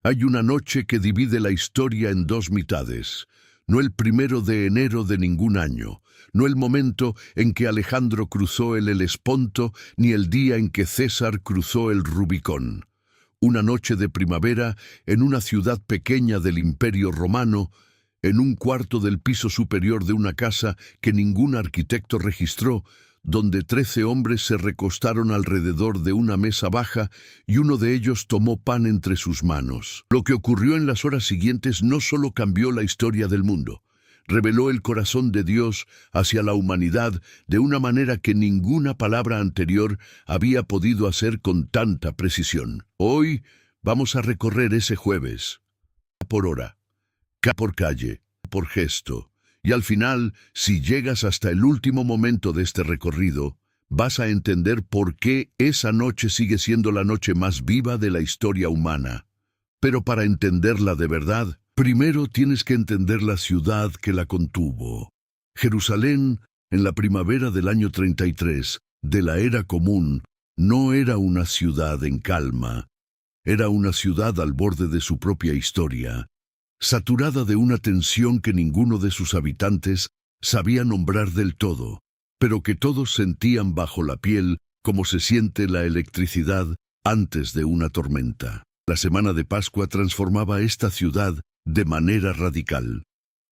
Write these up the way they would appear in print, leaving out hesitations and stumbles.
Hay una noche que divide la historia en dos mitades. No el 1 de enero de ningún año, no el momento en que Alejandro cruzó el Helesponto, ni el día en que César cruzó el Rubicón. Una noche de primavera en una ciudad pequeña del Imperio Romano, en un cuarto del piso superior de una casa que ningún arquitecto registró, donde 13 hombres se recostaron alrededor de una mesa baja y uno de ellos tomó pan entre sus manos. Lo que ocurrió en las horas siguientes no solo cambió la historia del mundo, reveló el corazón de Dios hacia la humanidad de una manera que ninguna palabra anterior había podido hacer con tanta precisión. Hoy vamos a recorrer ese jueves, por hora, por calle, por gesto. Y al final, si llegas hasta el último momento de este recorrido, vas a entender por qué esa noche sigue siendo la noche más viva de la historia humana. Pero para entenderla de verdad, primero tienes que entender la ciudad que la contuvo. Jerusalén, en la primavera del año 33, de la Era Común, no era una ciudad en calma. Era una ciudad al borde de su propia historia, saturada de una tensión que ninguno de sus habitantes sabía nombrar del todo, pero que todos sentían bajo la piel como se siente la electricidad antes de una tormenta. La semana de Pascua transformaba esta ciudad de manera radical.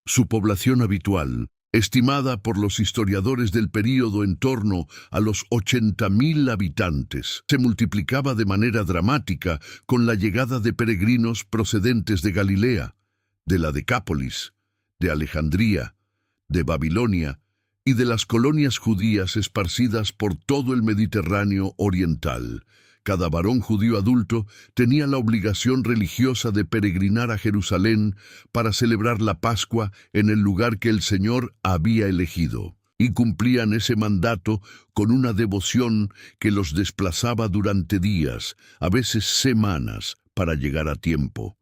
Su población habitual, estimada por los historiadores del período en torno a los 80.000 habitantes, se multiplicaba de manera dramática con la llegada de peregrinos procedentes de Galilea, de la Decápolis, de Alejandría, de Babilonia y de las colonias judías esparcidas por todo el Mediterráneo oriental. Cada varón judío adulto tenía la obligación religiosa de peregrinar a Jerusalén para celebrar la Pascua en el lugar que el Señor había elegido, y cumplían ese mandato con una devoción que los desplazaba durante días, a veces semanas, para llegar a tiempo.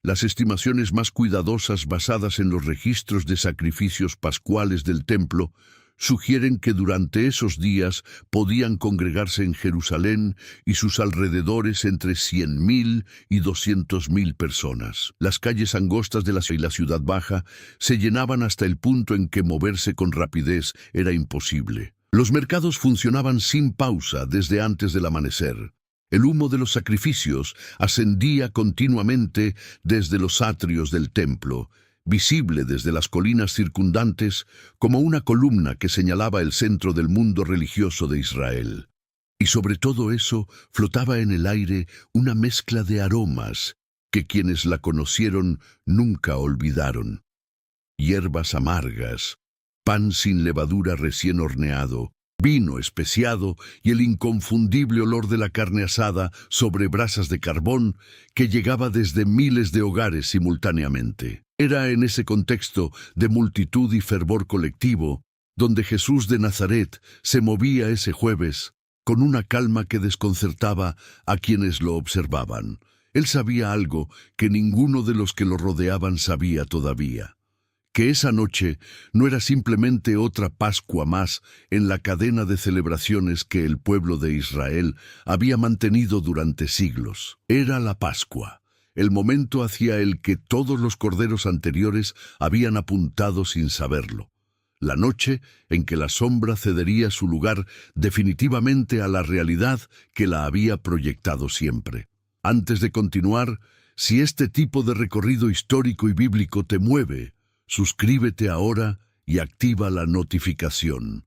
Las estimaciones más cuidadosas basadas en los registros de sacrificios pascuales del templo sugieren que durante esos días podían congregarse en Jerusalén y sus alrededores entre 100.000 y 200.000 personas. Las calles angostas de la ciudad baja se llenaban hasta el punto en que moverse con rapidez era imposible. Los mercados funcionaban sin pausa desde antes del amanecer. El humo de los sacrificios ascendía continuamente desde los atrios del templo, visible desde las colinas circundantes como una columna que señalaba el centro del mundo religioso de Israel. Y sobre todo eso flotaba en el aire una mezcla de aromas que quienes la conocieron nunca olvidaron. Hierbas amargas, pan sin levadura recién horneado, vino especiado y el inconfundible olor de la carne asada sobre brasas de carbón que llegaba desde miles de hogares simultáneamente. Era en ese contexto de multitud y fervor colectivo donde Jesús de Nazaret se movía ese jueves con una calma que desconcertaba a quienes lo observaban. Él sabía algo que ninguno de los que lo rodeaban sabía todavía: que esa noche no era simplemente otra Pascua más en la cadena de celebraciones que el pueblo de Israel había mantenido durante siglos. Era la Pascua, el momento hacia el que todos los corderos anteriores habían apuntado sin saberlo. La noche en que la sombra cedería su lugar definitivamente a la realidad que la había proyectado siempre. Antes de continuar, si este tipo de recorrido histórico y bíblico te mueve, suscríbete ahora y activa la notificación.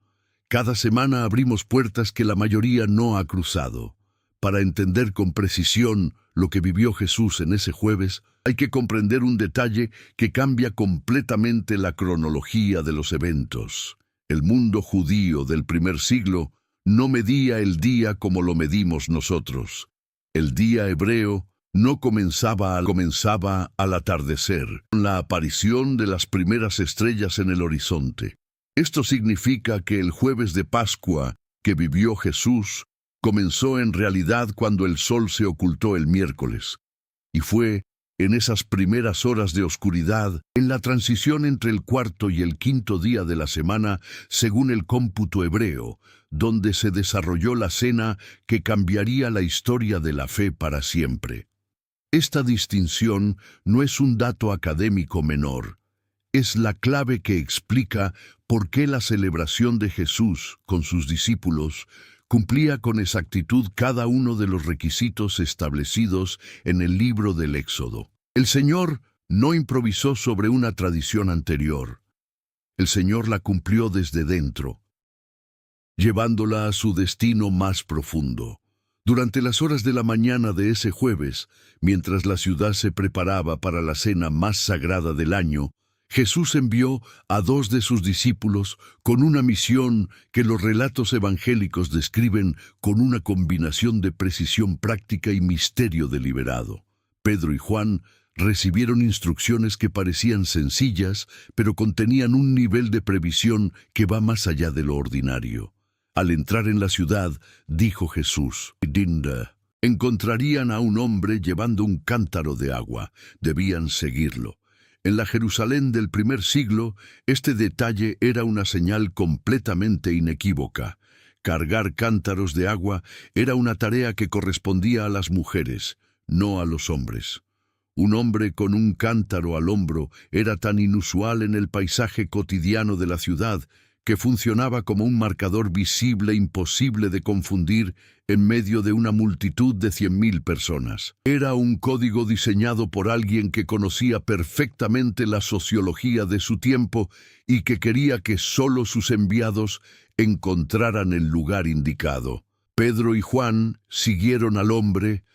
Cada semana abrimos puertas que la mayoría no ha cruzado. Para entender con precisión lo que vivió Jesús en ese jueves, hay que comprender un detalle que cambia completamente la cronología de los eventos. El mundo judío del primer siglo no medía el día como lo medimos nosotros. El día hebreo no comenzaba al atardecer, con la aparición de las primeras estrellas en el horizonte. Esto significa que el jueves de Pascua que vivió Jesús comenzó en realidad cuando el sol se ocultó el miércoles, y fue en esas primeras horas de oscuridad, en la transición entre el cuarto y el quinto día de la semana, según el cómputo hebreo, donde se desarrolló la cena que cambiaría la historia de la fe para siempre. Esta distinción no es un dato académico menor, es la clave que explica por qué la celebración de Jesús con sus discípulos cumplía con exactitud cada uno de los requisitos establecidos en el libro del Éxodo. El Señor no improvisó sobre una tradición anterior. El Señor la cumplió desde dentro, llevándola a su destino más profundo. Durante las horas de la mañana de ese jueves, mientras la ciudad se preparaba para la cena más sagrada del año, Jesús envió a 2 de sus discípulos con una misión que los relatos evangélicos describen con una combinación de precisión práctica y misterio deliberado. Pedro y Juan recibieron instrucciones que parecían sencillas, pero contenían un nivel de previsión que va más allá de lo ordinario. Al entrar en la ciudad, dijo Jesús, encontrarían a un hombre llevando un cántaro de agua. Debían seguirlo. En la Jerusalén del primer siglo, este detalle era una señal completamente inequívoca. Cargar cántaros de agua era una tarea que correspondía a las mujeres, no a los hombres. Un hombre con un cántaro al hombro era tan inusual en el paisaje cotidiano de la ciudad que funcionaba como un marcador visible imposible de confundir en medio de una multitud de 100.000 personas. Era un código diseñado por alguien que conocía perfectamente la sociología de su tiempo y que quería que solo sus enviados encontraran el lugar indicado. Pedro y Juan siguieron al hombre,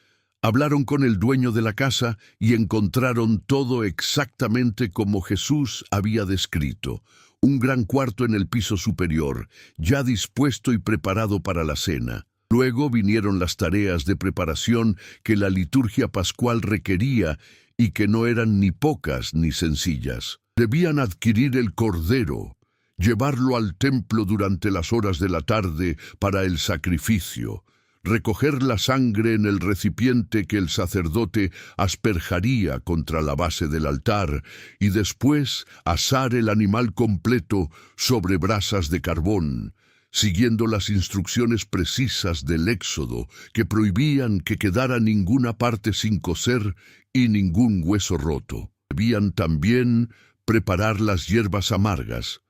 hablaron con el dueño de la casa y encontraron todo exactamente como Jesús había descrito. Un gran cuarto en el piso superior, ya dispuesto y preparado para la cena. Luego vinieron las tareas de preparación que la liturgia pascual requería y que no eran ni pocas ni sencillas. Debían adquirir el cordero, llevarlo al templo durante las horas de la tarde para el sacrificio, recoger la sangre en el recipiente que el sacerdote asperjaría contra la base del altar y después asar el animal completo sobre brasas de carbón, siguiendo las instrucciones precisas del Éxodo que prohibían que quedara ninguna parte sin cocer y ningún hueso roto. Debían también preparar las hierbas amargas,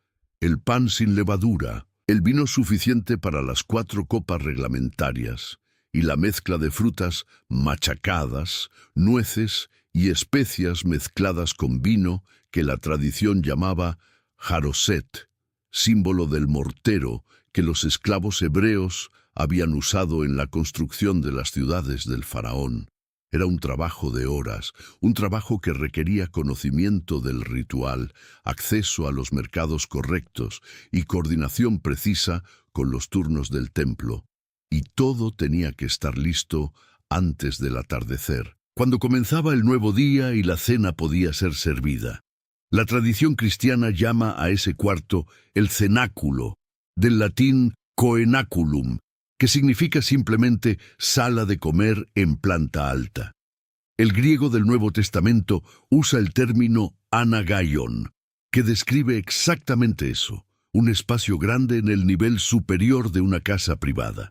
el pan sin levadura, el vino suficiente para las 4 copas reglamentarias y la mezcla de frutas machacadas, nueces y especias mezcladas con vino que la tradición llamaba jaroset, símbolo del mortero que los esclavos hebreos habían usado en la construcción de las ciudades del faraón. Era un trabajo de horas, un trabajo que requería conocimiento del ritual, acceso a los mercados correctos y coordinación precisa con los turnos del templo. Y todo tenía que estar listo antes del atardecer, cuando comenzaba el nuevo día y la cena podía ser servida. La tradición cristiana llama a ese cuarto el cenáculo, del latín coenaculum, que significa simplemente sala de comer en planta alta. El griego del Nuevo Testamento usa el término anagaion, que describe exactamente eso, un espacio grande en el nivel superior de una casa privada.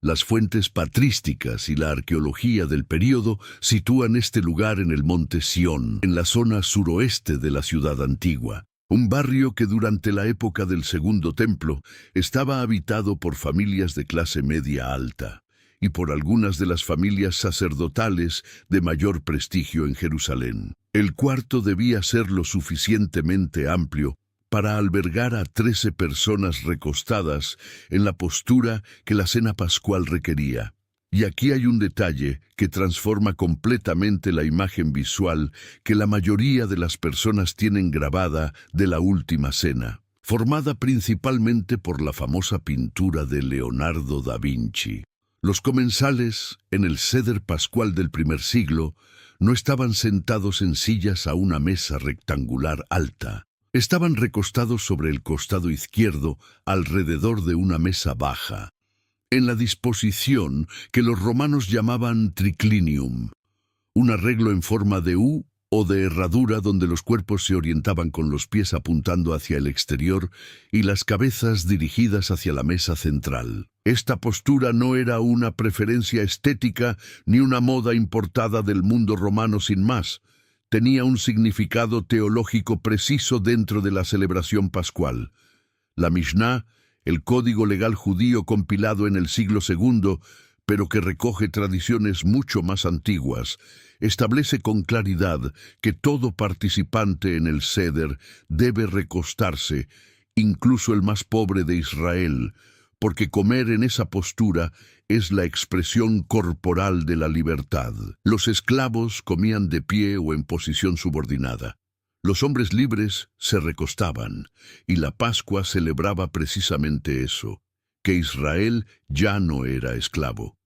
Las fuentes patrísticas y la arqueología del período sitúan este lugar en el monte Sión, en la zona suroeste de la ciudad antigua. Un barrio que durante la época del Segundo Templo estaba habitado por familias de clase media alta y por algunas de las familias sacerdotales de mayor prestigio en Jerusalén. El cuarto debía ser lo suficientemente amplio para albergar a 13 personas recostadas en la postura que la cena pascual requería. Y aquí hay un detalle que transforma completamente la imagen visual que la mayoría de las personas tienen grabada de la Última Cena, formada principalmente por la famosa pintura de Leonardo da Vinci. Los comensales, en el Seder pascual del primer siglo, no estaban sentados en sillas a una mesa rectangular alta. Estaban recostados sobre el costado izquierdo alrededor de una mesa baja, en la disposición que los romanos llamaban triclinium, un arreglo en forma de U o de herradura donde los cuerpos se orientaban con los pies apuntando hacia el exterior y las cabezas dirigidas hacia la mesa central. Esta postura no era una preferencia estética ni una moda importada del mundo romano sin más. Tenía un significado teológico preciso dentro de la celebración pascual. La Mishnah, el código legal judío compilado en el siglo II, pero que recoge tradiciones mucho más antiguas, establece con claridad que todo participante en el Seder debe recostarse, incluso el más pobre de Israel, porque comer en esa postura es la expresión corporal de la libertad. Los esclavos comían de pie o en posición subordinada. Los hombres libres se recostaban, y la Pascua celebraba precisamente eso, que Israel ya no era esclavo.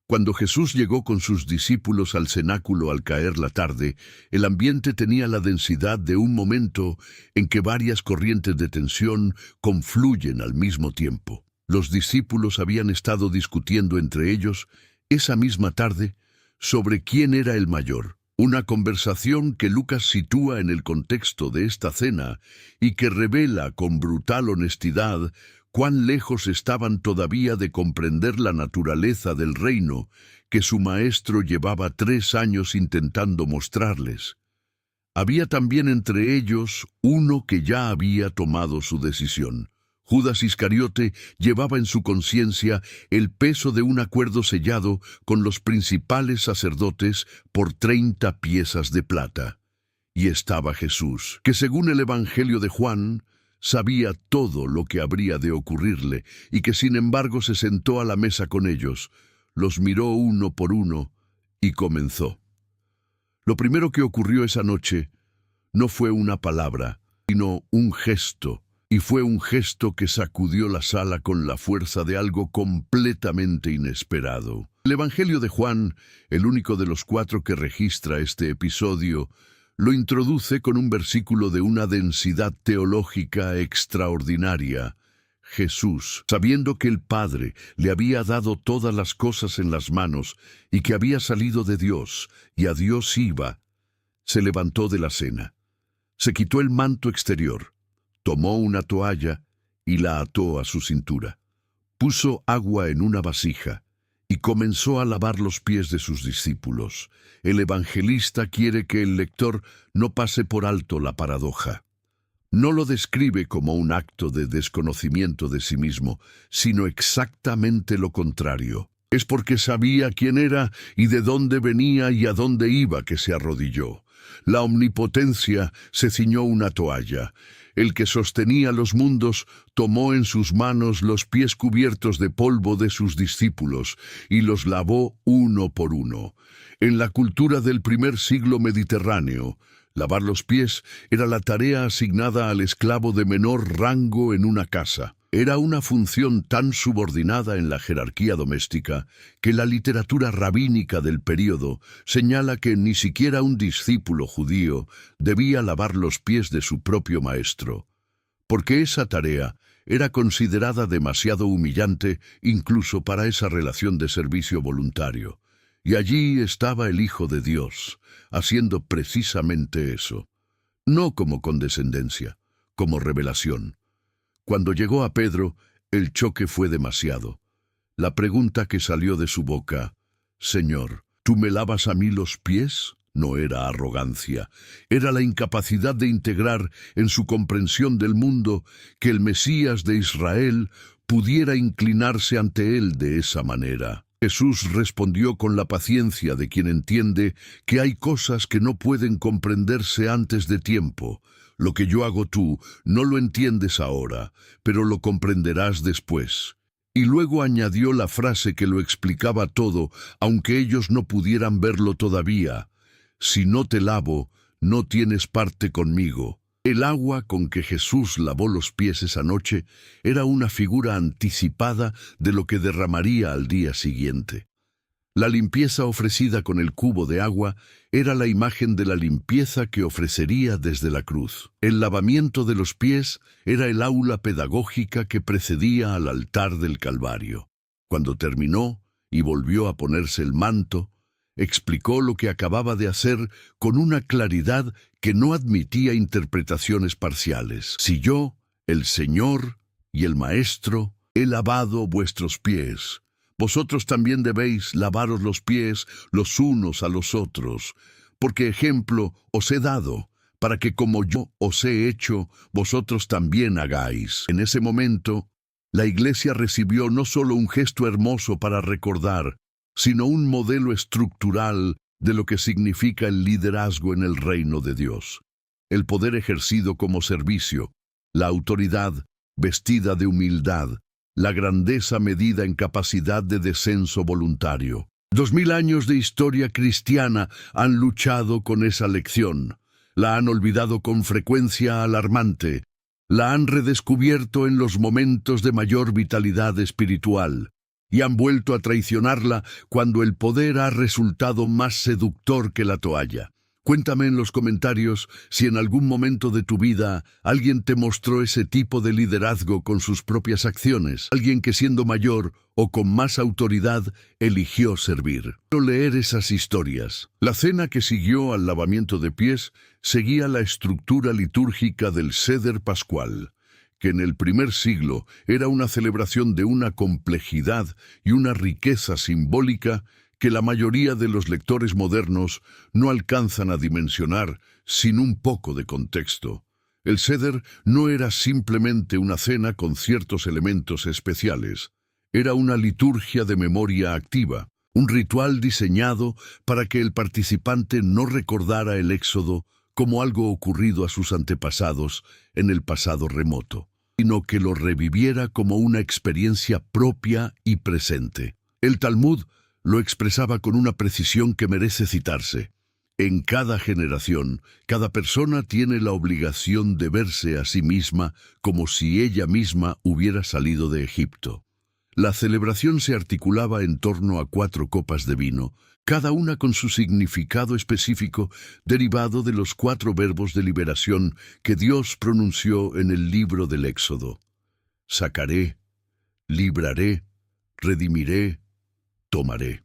Cuando Jesús llegó con sus discípulos al cenáculo al caer la tarde, el ambiente tenía la densidad de un momento en que varias corrientes de tensión confluyen al mismo tiempo. Los discípulos habían estado discutiendo entre ellos, esa misma tarde, sobre quién era el mayor. Una conversación que Lucas sitúa en el contexto de esta cena y que revela con brutal honestidad cuán lejos estaban todavía de comprender la naturaleza del reino que su maestro llevaba 3 años intentando mostrarles. Había también entre ellos uno que ya había tomado su decisión. Judas Iscariote llevaba en su conciencia el peso de un acuerdo sellado con los principales sacerdotes por 30 piezas de plata. Y estaba Jesús, que según el Evangelio de Juan, sabía todo lo que habría de ocurrirle y que sin embargo se sentó a la mesa con ellos, los miró uno por uno y comenzó. Lo primero que ocurrió esa noche no fue una palabra, sino un gesto. Y fue un gesto que sacudió la sala con la fuerza de algo completamente inesperado. El Evangelio de Juan, el único de los 4 que registra este episodio, lo introduce con un versículo de una densidad teológica extraordinaria. Jesús, sabiendo que el Padre le había dado todas las cosas en las manos y que había salido de Dios y a Dios iba, se levantó de la cena, se quitó el manto exterior, tomó una toalla y la ató a su cintura. Puso agua en una vasija y comenzó a lavar los pies de sus discípulos. El evangelista quiere que el lector no pase por alto la paradoja. No lo describe como un acto de desconocimiento de sí mismo, sino exactamente lo contrario. Es porque sabía quién era y de dónde venía y a dónde iba que se arrodilló. La omnipotencia se ciñó una toalla. El que sostenía los mundos tomó en sus manos los pies cubiertos de polvo de sus discípulos y los lavó uno por uno. En la cultura del primer siglo mediterráneo, lavar los pies era la tarea asignada al esclavo de menor rango en una casa. Era una función tan subordinada en la jerarquía doméstica que la literatura rabínica del período señala que ni siquiera un discípulo judío debía lavar los pies de su propio maestro, porque esa tarea era considerada demasiado humillante incluso para esa relación de servicio voluntario. Y allí estaba el Hijo de Dios, haciendo precisamente eso, no como condescendencia, como revelación. Cuando llegó a Pedro, el choque fue demasiado. La pregunta que salió de su boca, «Señor, ¿tú me lavas a mí los pies?», no era arrogancia, era la incapacidad de integrar en su comprensión del mundo que el Mesías de Israel pudiera inclinarse ante él de esa manera. Jesús respondió con la paciencia de quien entiende que hay cosas que no pueden comprenderse antes de tiempo. Lo que yo hago tú no lo entiendes ahora, pero lo comprenderás después. Y luego añadió la frase que lo explicaba todo, aunque ellos no pudieran verlo todavía. Si no te lavo, no tienes parte conmigo. El agua con que Jesús lavó los pies esa noche era una figura anticipada de lo que derramaría al día siguiente. La limpieza ofrecida con el cubo de agua era la imagen de la limpieza que ofrecería desde la cruz. El lavamiento de los pies era el aula pedagógica que precedía al altar del Calvario. Cuando terminó y volvió a ponerse el manto, Explicó lo que acababa de hacer con una claridad que no admitía interpretaciones parciales. Si yo, el Señor y el Maestro, he lavado vuestros pies, vosotros también debéis lavaros los pies los unos a los otros, porque ejemplo os he dado, para que como yo os he hecho, vosotros también hagáis. En ese momento, la Iglesia recibió no solo un gesto hermoso para recordar, sino un modelo estructural de lo que significa el liderazgo en el reino de Dios. El poder ejercido como servicio, la autoridad vestida de humildad, la grandeza medida en capacidad de descenso voluntario. 2000 años de historia cristiana han luchado con esa lección. La han olvidado con frecuencia alarmante. La han redescubierto en los momentos de mayor vitalidad espiritual. Y han vuelto a traicionarla cuando el poder ha resultado más seductor que la toalla. Cuéntame en los comentarios si en algún momento de tu vida alguien te mostró ese tipo de liderazgo con sus propias acciones. Alguien que siendo mayor o con más autoridad eligió servir. Quiero leer esas historias. La cena que siguió al lavamiento de pies seguía la estructura litúrgica del Seder Pascual, que en el primer siglo era una celebración de una complejidad y una riqueza simbólica que la mayoría de los lectores modernos no alcanzan a dimensionar sin un poco de contexto. El Seder no era simplemente una cena con ciertos elementos especiales. Era una liturgia de memoria activa, un ritual diseñado para que el participante no recordara el Éxodo como algo ocurrido a sus antepasados en el pasado remoto, sino que lo reviviera como una experiencia propia y presente. El Talmud lo expresaba con una precisión que merece citarse. En cada generación, cada persona tiene la obligación de verse a sí misma como si ella misma hubiera salido de Egipto. La celebración se articulaba en torno a 4 copas de vino, cada una con su significado específico derivado de los 4 verbos de liberación que Dios pronunció en el libro del Éxodo. Sacaré, libraré, redimiré, tomaré.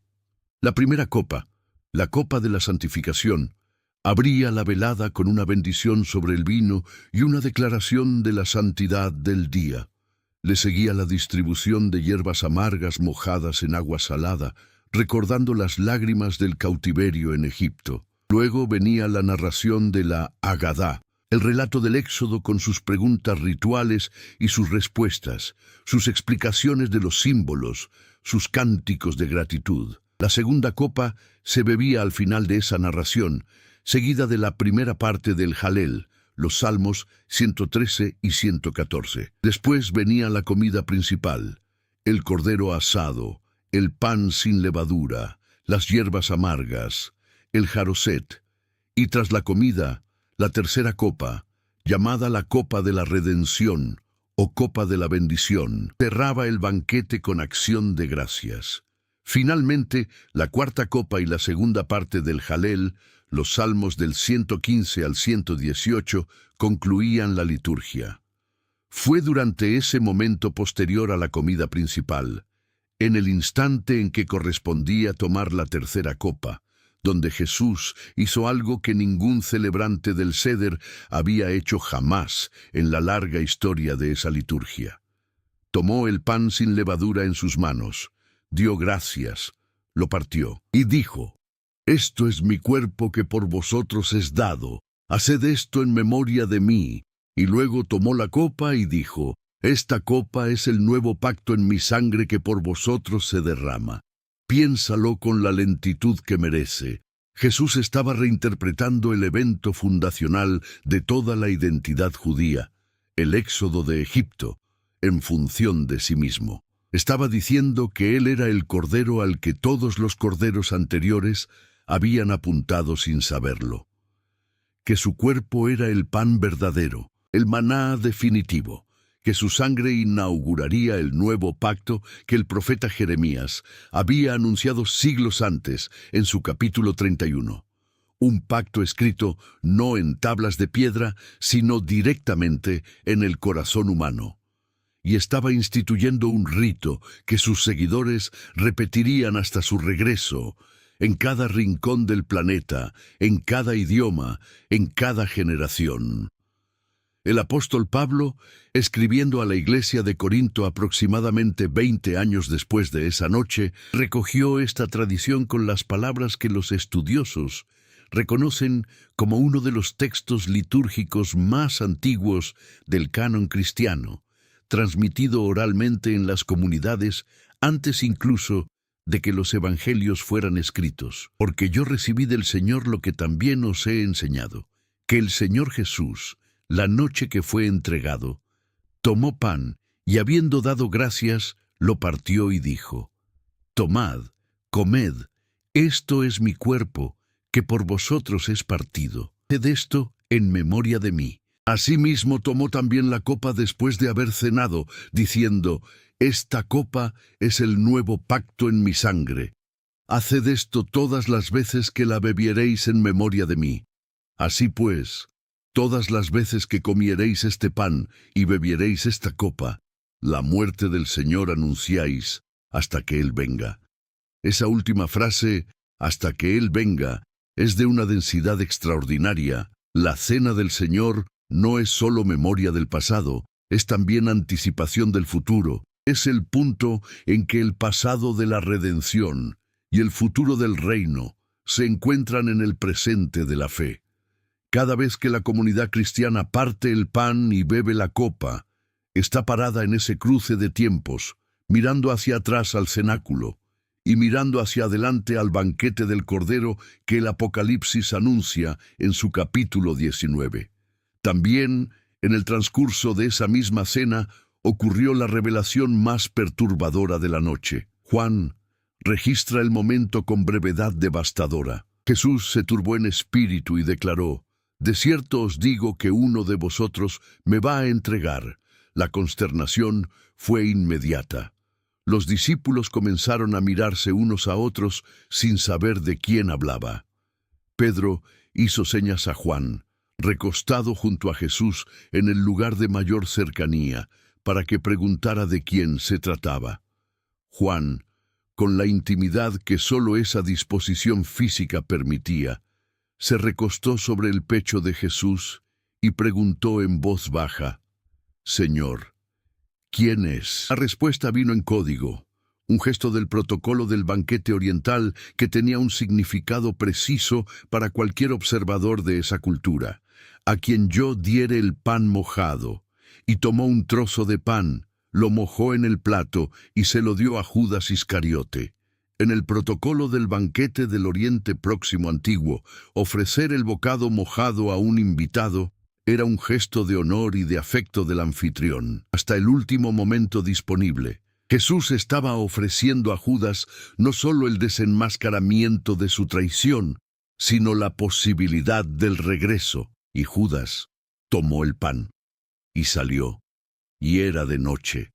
La primera copa, la copa de la santificación, abría la velada con una bendición sobre el vino y una declaración de la santidad del día. Le seguía la distribución de hierbas amargas mojadas en agua salada, recordando las lágrimas del cautiverio en Egipto. Luego venía la narración de la Agadá, el relato del Éxodo con sus preguntas rituales y sus respuestas, sus explicaciones de los símbolos, sus cánticos de gratitud. La segunda copa se bebía al final de esa narración, seguida de la primera parte del Jalel, los Salmos 113 y 114. Después venía la comida principal, el cordero asado, el pan sin levadura, las hierbas amargas, el jaroset, y tras la comida, la tercera copa, llamada la copa de la redención o copa de la bendición, cerraba el banquete con acción de gracias. Finalmente, la cuarta copa y la segunda parte del Jalel, los salmos del 115 al 118, concluían la liturgia. Fue durante ese momento posterior a la comida principal, en el instante en que correspondía tomar la tercera copa, donde Jesús hizo algo que ningún celebrante del Seder había hecho jamás en la larga historia de esa liturgia. Tomó el pan sin levadura en sus manos, dio gracias, lo partió y dijo: «Esto es mi cuerpo que por vosotros es dado, haced esto en memoria de mí». Y luego tomó la copa y dijo: «Esta copa es el nuevo pacto en mi sangre que por vosotros se derrama. Piénsalo con la lentitud que merece». Jesús estaba reinterpretando el evento fundacional de toda la identidad judía, el éxodo de Egipto, en función de sí mismo. Estaba diciendo que él era el cordero al que todos los corderos anteriores habían apuntado sin saberlo. Que su cuerpo era el pan verdadero, el maná definitivo, que su sangre inauguraría el nuevo pacto que el profeta Jeremías había anunciado siglos antes en su capítulo 31. Un pacto escrito no en tablas de piedra, sino directamente en el corazón humano. Y estaba instituyendo un rito que sus seguidores repetirían hasta su regreso, en cada rincón del planeta, en cada idioma, en cada generación. El apóstol Pablo, escribiendo a la iglesia de Corinto aproximadamente 20 años después de esa noche, recogió esta tradición con las palabras que los estudiosos reconocen como uno de los textos litúrgicos más antiguos del canon cristiano, transmitido oralmente en las comunidades antes incluso de que los evangelios fueran escritos. Porque yo recibí del Señor lo que también os he enseñado, que el Señor Jesús, la noche que fue entregado, tomó pan y habiendo dado gracias, lo partió y dijo: Tomad, comed, esto es mi cuerpo, que por vosotros es partido. Haced esto en memoria de mí. Asimismo tomó también la copa después de haber cenado, diciendo: Esta copa es el nuevo pacto en mi sangre. Haced esto todas las veces que la bebiereis en memoria de mí. Así pues, todas las veces que comiereis este pan y bebiereis esta copa, la muerte del Señor anunciáis hasta que Él venga. Esa última frase, hasta que Él venga, es de una densidad extraordinaria. La cena del Señor no es solo memoria del pasado, es también anticipación del futuro. Es el punto en que el pasado de la redención y el futuro del reino se encuentran en el presente de la fe. Cada vez que la comunidad cristiana parte el pan y bebe la copa, está parada en ese cruce de tiempos, mirando hacia atrás al cenáculo y mirando hacia adelante al banquete del Cordero que el Apocalipsis anuncia en su capítulo 19. También, en el transcurso de esa misma cena, ocurrió la revelación más perturbadora de la noche. Juan registra el momento con brevedad devastadora. Jesús se turbó en espíritu y declaró: De cierto os digo que uno de vosotros me va a entregar. La consternación fue inmediata. Los discípulos comenzaron a mirarse unos a otros sin saber de quién hablaba. Pedro hizo señas a Juan, recostado junto a Jesús en el lugar de mayor cercanía, para que preguntara de quién se trataba. Juan, con la intimidad que sólo esa disposición física permitía, se recostó sobre el pecho de Jesús y preguntó en voz baja: Señor, ¿quién es? La respuesta vino en código, un gesto del protocolo del banquete oriental que tenía un significado preciso para cualquier observador de esa cultura. A quien yo diere el pan mojado. Y tomó un trozo de pan, lo mojó en el plato y se lo dio a Judas Iscariote. En el protocolo del banquete del Oriente Próximo antiguo, ofrecer el bocado mojado a un invitado era un gesto de honor y de afecto del anfitrión. Hasta el último momento disponible, Jesús estaba ofreciendo a Judas no solo el desenmascaramiento de su traición, sino la posibilidad del regreso. Y Judas tomó el pan y salió, y era de noche.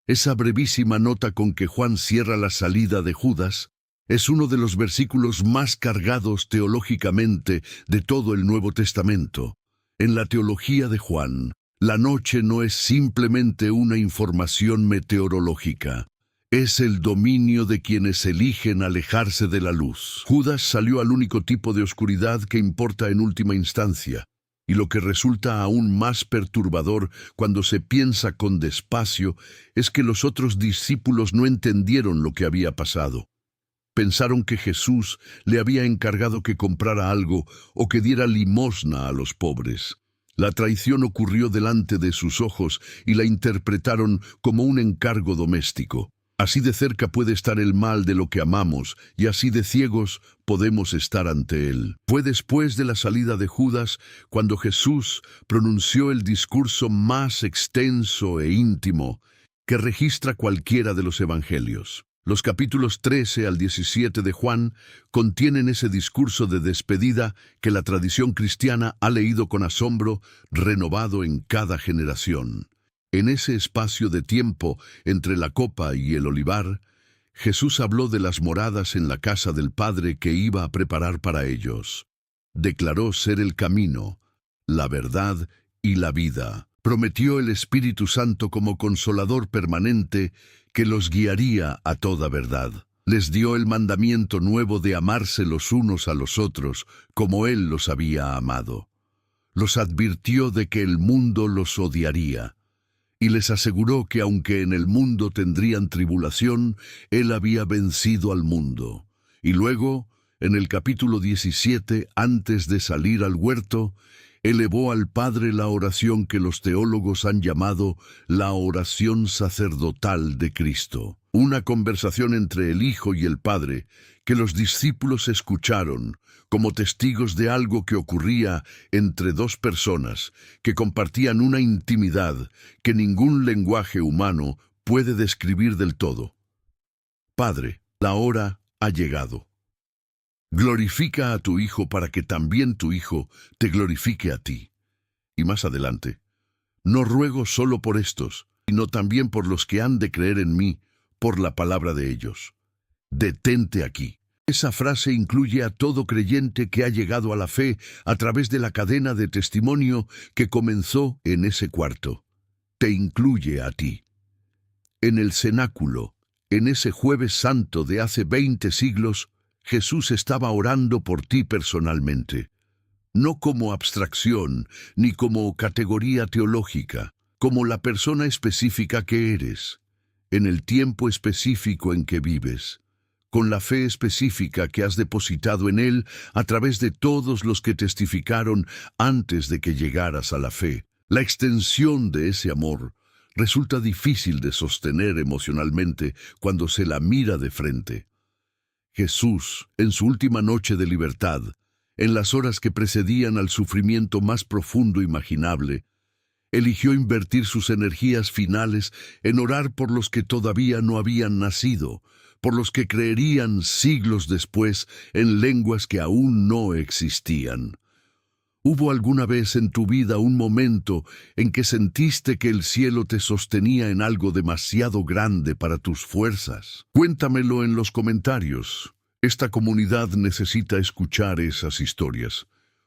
Esa brevísima nota con que Juan cierra la salida de Judas es uno de los versículos más cargados teológicamente de todo el Nuevo Testamento. En la teología de Juan, la noche no es simplemente una información meteorológica. Es el dominio de quienes eligen alejarse de la luz. Judas salió al único tipo de oscuridad que importa en última instancia. Y lo que resulta aún más perturbador cuando se piensa con despacio es que los otros discípulos no entendieron lo que había pasado. Pensaron que Jesús le había encargado que comprara algo o que diera limosna a los pobres. La traición ocurrió delante de sus ojos y la interpretaron como un encargo doméstico. Así de cerca puede estar el mal de lo que amamos, y así de ciegos podemos estar ante él. Fue después de la salida de Judas cuando Jesús pronunció el discurso más extenso e íntimo que registra cualquiera de los evangelios. Los capítulos 13 al 17 de Juan contienen ese discurso de despedida que la tradición cristiana ha leído con asombro, renovado en cada generación. En ese espacio de tiempo entre la copa y el olivar, Jesús habló de las moradas en la casa del Padre que iba a preparar para ellos. Declaró ser el camino, la verdad y la vida. Prometió el Espíritu Santo como consolador permanente que los guiaría a toda verdad. Les dio el mandamiento nuevo de amarse los unos a los otros, como Él los había amado. Los advirtió de que el mundo los odiaría, y les aseguró que aunque en el mundo tendrían tribulación, Él había vencido al mundo. Y luego, en el capítulo 17, antes de salir al huerto, elevó al Padre la oración que los teólogos han llamado la oración sacerdotal de Cristo. Una conversación entre el Hijo y el Padre que los discípulos escucharon como testigos de algo que ocurría entre dos personas que compartían una intimidad que ningún lenguaje humano puede describir del todo. Padre, la hora ha llegado. Glorifica a tu Hijo para que también tu Hijo te glorifique a ti. Y más adelante, no ruego solo por estos, sino también por los que han de creer en mí, por la palabra de ellos. Detente aquí. Esa frase incluye a todo creyente que ha llegado a la fe a través de la cadena de testimonio que comenzó en ese cuarto. Te incluye a ti. En el cenáculo, en ese jueves santo de hace 20 siglos, Jesús estaba orando por ti personalmente, no como abstracción ni como categoría teológica, como la persona específica que eres, en el tiempo específico en que vives, con la fe específica que has depositado en Él a través de todos los que testificaron antes de que llegaras a la fe. La extensión de ese amor resulta difícil de sostener emocionalmente cuando se la mira de frente. Jesús, en su última noche de libertad, en las horas que precedían al sufrimiento más profundo imaginable, eligió invertir sus energías finales en orar por los que todavía no habían nacido, por los que creerían siglos después en lenguas que aún no existían. ¿Hubo alguna vez en tu vida un momento en que sentiste que el cielo te sostenía en algo demasiado grande para tus fuerzas? Cuéntamelo en los comentarios. Esta comunidad necesita escuchar esas historias.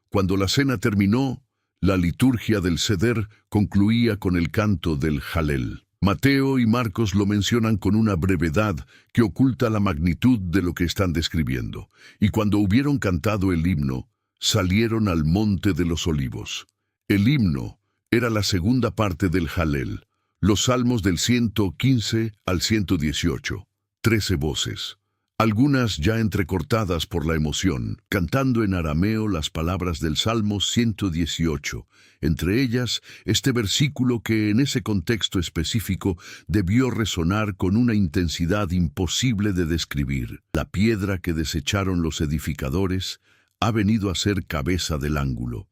Cuando la cena terminó, la liturgia del Seder concluía con el canto del Jalel. Mateo y Marcos lo mencionan con una brevedad que oculta la magnitud de lo que están describiendo. Y cuando hubieron cantado el himno, salieron al monte de los olivos. El himno era la segunda parte del Jalel, los salmos del 115 al 118, 13 voces, algunas ya entrecortadas por la emoción, cantando en arameo las palabras del Salmo 118, entre ellas este versículo que en ese contexto específico debió resonar con una intensidad imposible de describir. La piedra que desecharon los edificadores ha venido a ser cabeza del ángulo.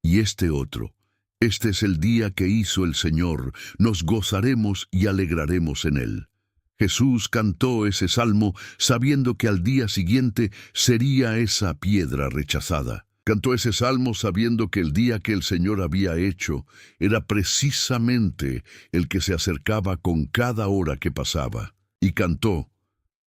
Y este otro, este es el día que hizo el Señor, nos gozaremos y alegraremos en él. Jesús cantó ese salmo sabiendo que al día siguiente sería esa piedra rechazada. Cantó ese salmo sabiendo que el día que el Señor había hecho era precisamente el que se acercaba con cada hora que pasaba. Y cantó,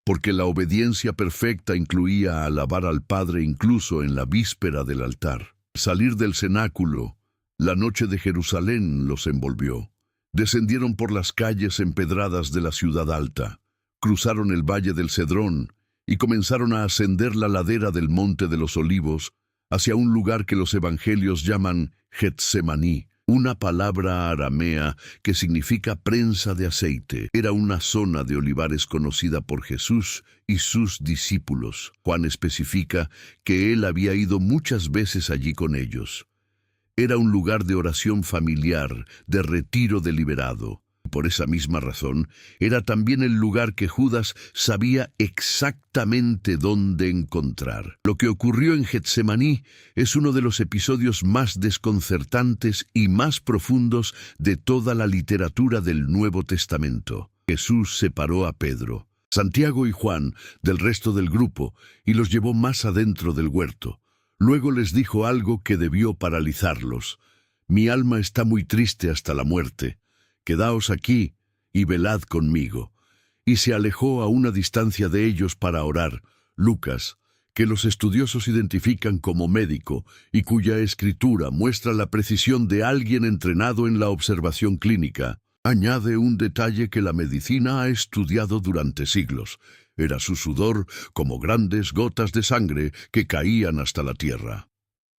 porque la obediencia perfecta incluía alabar al Padre incluso en la víspera del altar. Salir del cenáculo, la noche de Jerusalén los envolvió. Descendieron por las calles empedradas de la ciudad alta, cruzaron el valle del Cedrón y comenzaron a ascender la ladera del Monte de los Olivos hacia un lugar que los evangelios llaman Getsemaní, una palabra aramea que significa prensa de aceite. Era una zona de olivares conocida por Jesús y sus discípulos. Juan especifica que él había ido muchas veces allí con ellos. Era un lugar de oración familiar, de retiro deliberado. Por esa misma razón, era también el lugar que Judas sabía exactamente dónde encontrar. Lo que ocurrió en Getsemaní es uno de los episodios más desconcertantes y más profundos de toda la literatura del Nuevo Testamento. Jesús separó a Pedro, Santiago y Juan del resto del grupo y los llevó más adentro del huerto. Luego les dijo algo que debió paralizarlos. Mi alma está muy triste hasta la muerte. Quedaos aquí y velad conmigo. Y se alejó a una distancia de ellos para orar. Lucas, que los estudiosos identifican como médico y cuya escritura muestra la precisión de alguien entrenado en la observación clínica, añade un detalle que la medicina ha estudiado durante siglos. Era su sudor como grandes gotas de sangre que caían hasta la tierra.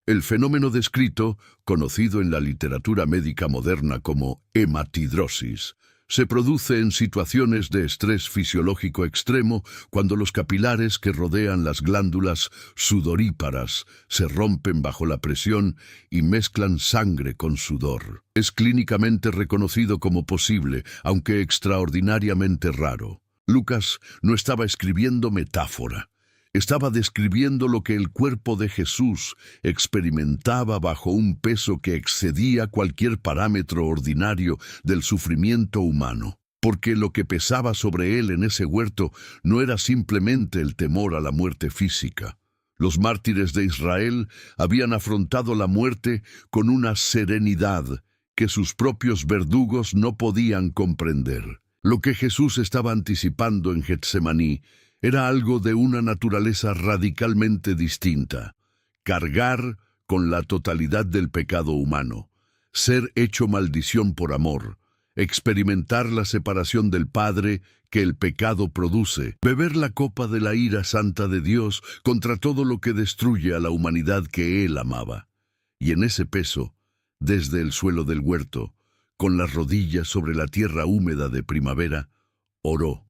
El fenómeno descrito, conocido en la literatura médica moderna como hematidrosis, se produce en situaciones de estrés fisiológico extremo cuando los capilares que rodean las glándulas sudoríparas se rompen bajo la presión y mezclan sangre con sudor. Es clínicamente reconocido como posible, aunque extraordinariamente raro. Lucas no estaba escribiendo metáfora. Estaba describiendo lo que el cuerpo de Jesús experimentaba bajo un peso que excedía cualquier parámetro ordinario del sufrimiento humano, porque lo que pesaba sobre él en ese huerto no era simplemente el temor a la muerte física. Los mártires de Israel habían afrontado la muerte con una serenidad que sus propios verdugos no podían comprender. Lo que Jesús estaba anticipando en Getsemaní era algo de una naturaleza radicalmente distinta: cargar con la totalidad del pecado humano, ser hecho maldición por amor, experimentar la separación del Padre que el pecado produce, beber la copa de la ira santa de Dios contra todo lo que destruye a la humanidad que Él amaba. Y en ese peso, desde el suelo del huerto, con las rodillas sobre la tierra húmeda de primavera, oró: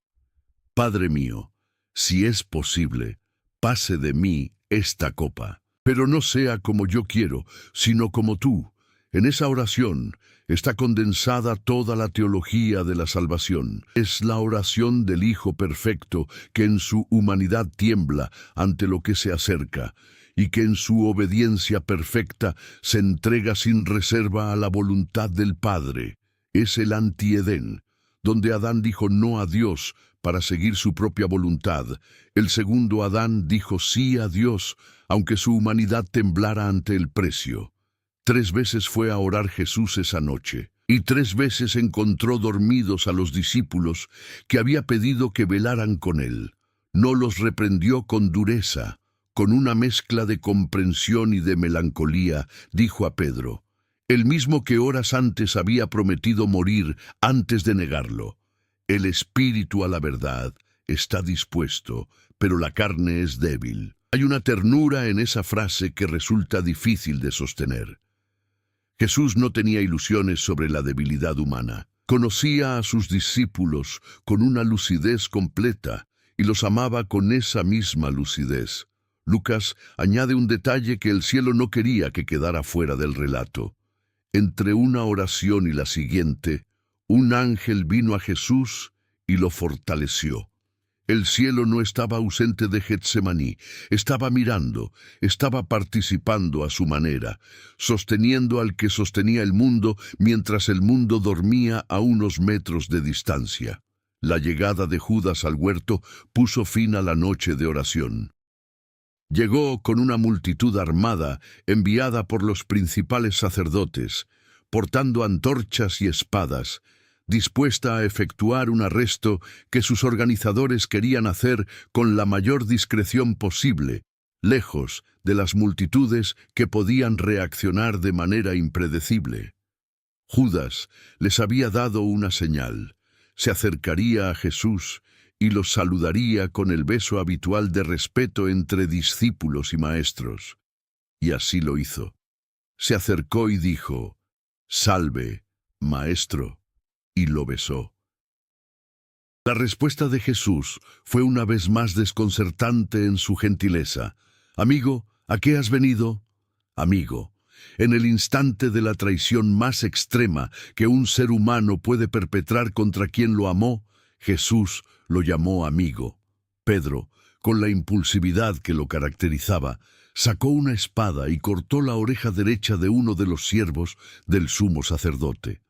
Padre mío, si es posible, pase de mí esta copa, pero no sea como yo quiero, sino como tú. En esa oración está condensada toda la teología de la salvación. Es la oración del Hijo perfecto que en su humanidad tiembla ante lo que se acerca, y que en su obediencia perfecta se entrega sin reserva a la voluntad del Padre. Es el anti-Edén, donde Adán dijo no a Dios para seguir su propia voluntad. El segundo Adán dijo sí a Dios, aunque su humanidad temblara ante el precio. 3 veces fue a orar Jesús esa noche, y 3 veces encontró dormidos a los discípulos que había pedido que velaran con él. No los reprendió con dureza. Con una mezcla de comprensión y de melancolía, dijo a Pedro, el mismo que horas antes había prometido morir antes de negarlo: el espíritu a la verdad está dispuesto, pero la carne es débil. Hay una ternura en esa frase que resulta difícil de sostener. Jesús no tenía ilusiones sobre la debilidad humana. Conocía a sus discípulos con una lucidez completa y los amaba con esa misma lucidez. Lucas añade un detalle que el cielo no quería que quedara fuera del relato. Entre una oración y la siguiente, un ángel vino a Jesús y lo fortaleció. El cielo no estaba ausente de Getsemaní, estaba mirando, estaba participando a su manera, sosteniendo al que sostenía el mundo mientras el mundo dormía a unos metros de distancia. La llegada de Judas al huerto puso fin a la noche de oración. Llegó con una multitud armada, enviada por los principales sacerdotes, portando antorchas y espadas, dispuesta a efectuar un arresto que sus organizadores querían hacer con la mayor discreción posible, lejos de las multitudes que podían reaccionar de manera impredecible. Judas les había dado una señal: se acercaría a Jesús y los saludaría con el beso habitual de respeto entre discípulos y maestros. Y así lo hizo. Se acercó y dijo: «Salve, maestro», y lo besó. La respuesta de Jesús fue una vez más desconcertante en su gentileza. «Amigo, ¿a qué has venido?» Amigo. En el instante de la traición más extrema que un ser humano puede perpetrar contra quien lo amó, Jesús lo llamó amigo. Pedro, con la impulsividad que lo caracterizaba, sacó una espada y cortó la oreja derecha de uno de los siervos del sumo sacerdote.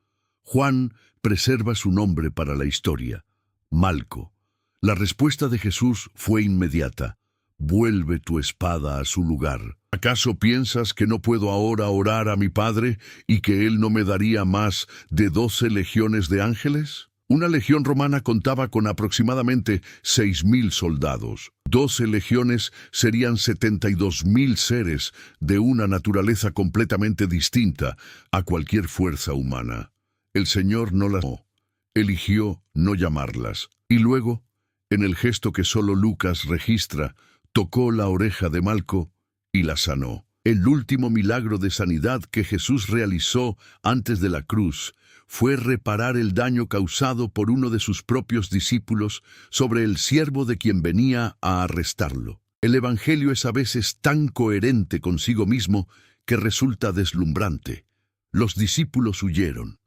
Juan preserva su nombre para la historia: Malco. La respuesta de Jesús fue inmediata: «Vuelve tu espada a su lugar. ¿Acaso piensas que no puedo ahora orar a mi Padre y que Él no me daría más de 12 legiones de ángeles?» Una legión romana contaba con aproximadamente 6.000 soldados. 12 legiones serían 72.000 seres de una naturaleza completamente distinta a cualquier fuerza humana. El Señor no las llamó, eligió no llamarlas. Y luego, En el gesto que solo Lucas registra, tocó la oreja de Malco y la sanó. El último milagro de sanidad que Jesús realizó antes de la cruz fue reparar el daño causado por uno de sus propios discípulos sobre el siervo de quien venía a arrestarlo. El Evangelio es a veces tan coherente consigo mismo que resulta deslumbrante. Los discípulos huyeron.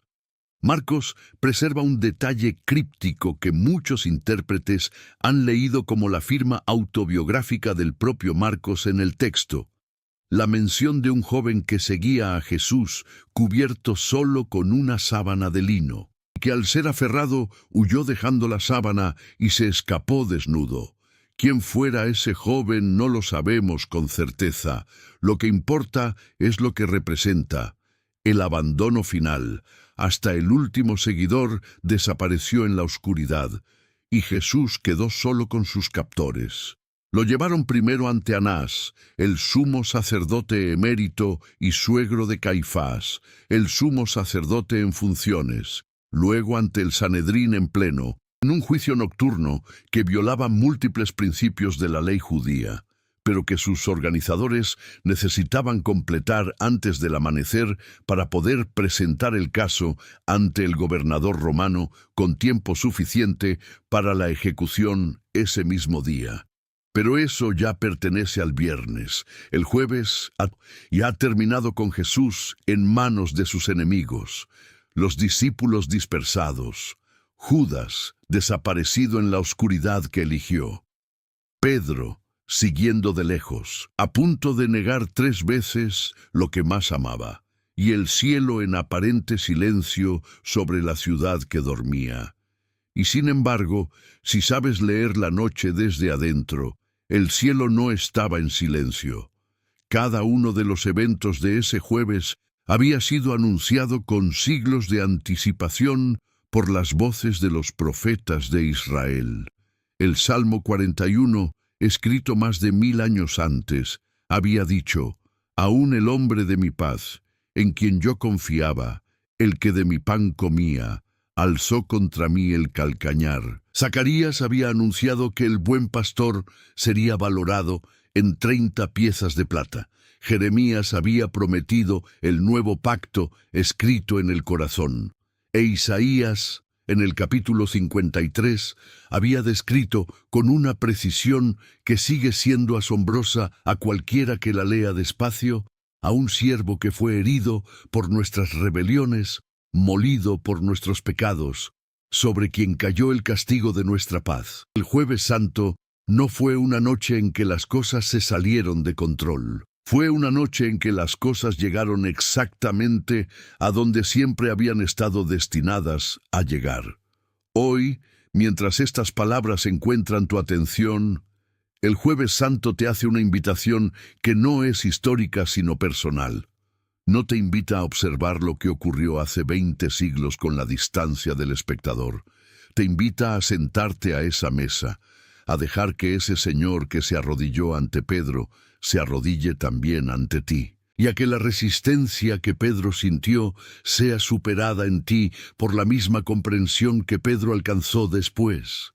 Marcos preserva un detalle críptico que muchos intérpretes han leído como la firma autobiográfica del propio Marcos en el texto. La mención de un joven que seguía a Jesús cubierto solo con una sábana de lino, que al ser aferrado huyó dejando la sábana y se escapó desnudo. Quién fuera ese joven no lo sabemos con certeza. Lo que importa es lo que representa: el abandono final. Hasta el último seguidor desapareció en la oscuridad, y Jesús quedó solo con sus captores. Lo llevaron primero ante Anás, el sumo sacerdote emérito y suegro de Caifás, el sumo sacerdote en funciones, luego ante el Sanedrín en pleno, en un juicio nocturno que violaba múltiples principios de la ley judía, pero que sus organizadores necesitaban completar antes del amanecer para poder presentar el caso ante el gobernador romano con tiempo suficiente para la ejecución ese mismo día. Pero eso ya pertenece al viernes. El jueves ha terminado con Jesús en manos de sus enemigos, los discípulos dispersados, Judas desaparecido en la oscuridad que eligió, Pedro siguiendo de lejos, a punto de negar 3 veces lo que más amaba, y el cielo en aparente silencio sobre la ciudad que dormía. Y sin embargo, si sabes leer la noche desde adentro, el cielo no estaba en silencio. Cada uno de los eventos de ese jueves había sido anunciado con siglos de anticipación por las voces de los profetas de Israel. El Salmo 41, escrito más de 1000 años antes, había dicho: «Aún el hombre de mi paz, en quien yo confiaba, el que de mi pan comía, alzó contra mí el calcañar». Zacarías había anunciado que el buen pastor sería valorado en 30 piezas de plata. Jeremías había prometido el nuevo pacto escrito en el corazón. E Isaías, en el capítulo 53, había descrito con una precisión que sigue siendo asombrosa a cualquiera que la lea despacio, a un siervo que fue herido por nuestras rebeliones, molido por nuestros pecados, sobre quien cayó el castigo de nuestra paz. El Jueves Santo no fue una noche en que las cosas se salieron de control. Fue una noche en que las cosas llegaron exactamente a donde siempre habían estado destinadas a llegar. Hoy, mientras estas palabras encuentran tu atención, el Jueves Santo te hace una invitación que no es histórica sino personal. No te invita a observar lo que ocurrió hace 20 siglos con la distancia del espectador. Te invita a sentarte a esa mesa, a dejar que ese Señor que se arrodilló ante Pedro se arrodille también ante ti, y a que la resistencia que Pedro sintió sea superada en ti por la misma comprensión que Pedro alcanzó después.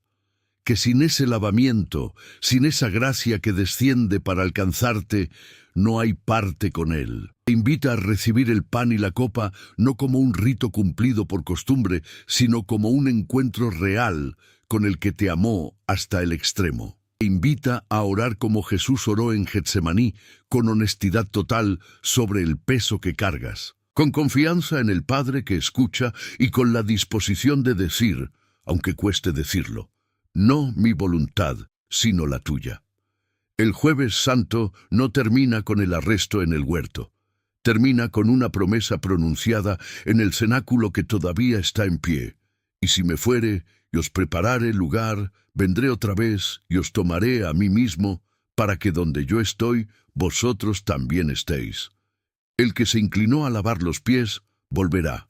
Que sin ese lavamiento, sin esa gracia que desciende para alcanzarte, no hay parte con Él. Te invita a recibir el pan y la copa no como un rito cumplido por costumbre, sino como un encuentro real con el que te amó hasta el extremo. Te invita a orar como Jesús oró en Getsemaní, con honestidad total sobre el peso que cargas, con confianza en el Padre que escucha y con la disposición de decir, aunque cueste decirlo: «No mi voluntad, sino la tuya». El Jueves Santo no termina con el arresto en el huerto. Termina con una promesa pronunciada en el cenáculo que todavía está en pie. «Y si me fuere, y os preparare lugar, vendré otra vez, y os tomaré a mí mismo, para que donde yo estoy, vosotros también estéis». El que se inclinó a lavar los pies, volverá.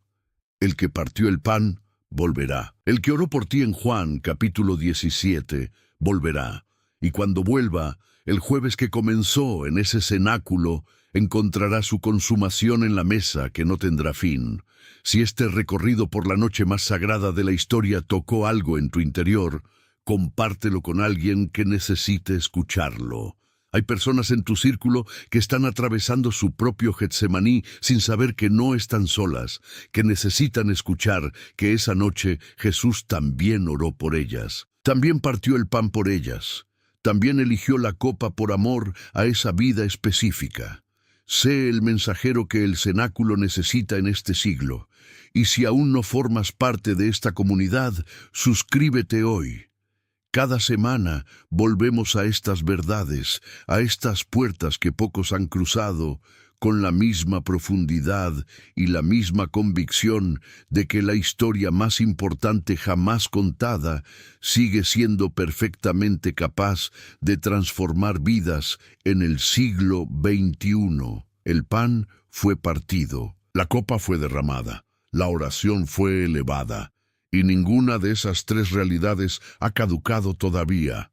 El que partió el pan, volverá. El que oró por ti en Juan, capítulo 17, volverá. Y cuando vuelva, el jueves que comenzó en ese cenáculo, encontrará su consumación en la mesa que no tendrá fin. Si este recorrido por la noche más sagrada de la historia tocó algo en tu interior, Compártelo con alguien que necesite escucharlo. Hay personas en tu círculo que están atravesando su propio Getsemaní sin saber que no están solas, que necesitan escuchar que esa noche Jesús también oró por ellas. También partió el pan por ellas. También eligió la copa por amor a esa vida específica. Sé el mensajero que el cenáculo necesita en este siglo. Y si aún no formas parte de esta comunidad, suscríbete hoy. Cada semana volvemos a estas verdades, a estas puertas que pocos han cruzado, con la misma profundidad y la misma convicción de que la historia más importante jamás contada sigue siendo perfectamente capaz de transformar vidas en el siglo XXI. El pan fue partido, la copa fue derramada, la oración fue elevada. Y ninguna de esas tres realidades ha caducado todavía.